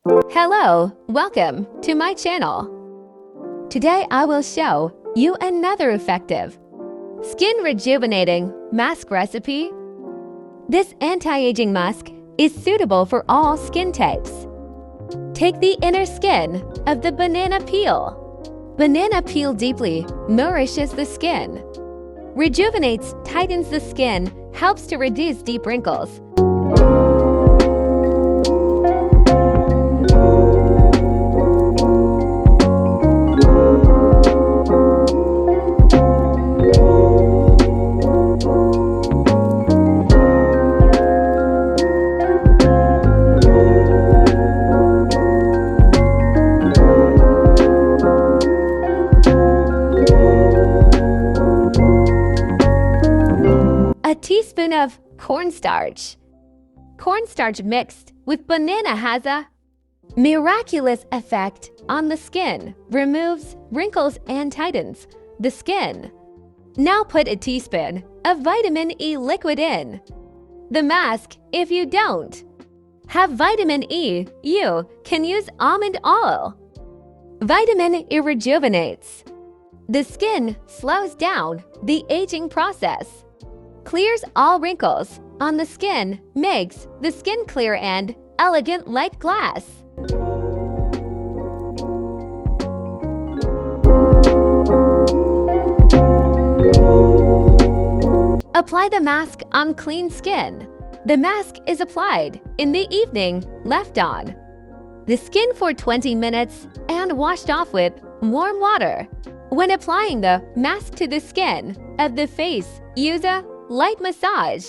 Hello, welcome to my channel. Today I will show you another effective skin rejuvenating mask recipe. This anti-aging mask is suitable for all skin types. Take the inner skin of the banana peel. Banana peel deeply nourishes the skin, rejuvenates, tightens the skin, helps to reduce deep wrinkles. A teaspoon of cornstarch. Cornstarch mixed with banana has a miraculous effect on the skin, removes wrinkles and tightens the skin. Now put a teaspoon of vitamin E liquid in the mask. If you don't have vitamin E, you can use almond oil. Vitamin E rejuvenates the skin, slows down the aging process, clears all wrinkles on the skin, makes the skin clear and elegant like glass. Apply the mask on clean skin. The mask is applied in the evening, left on the skin for 20 minutes and washed off with warm water. When applying the mask to the skin of the face, use a light massage.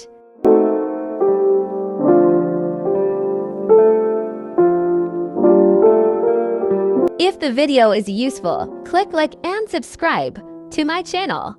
If the video is useful, click like and subscribe to my channel.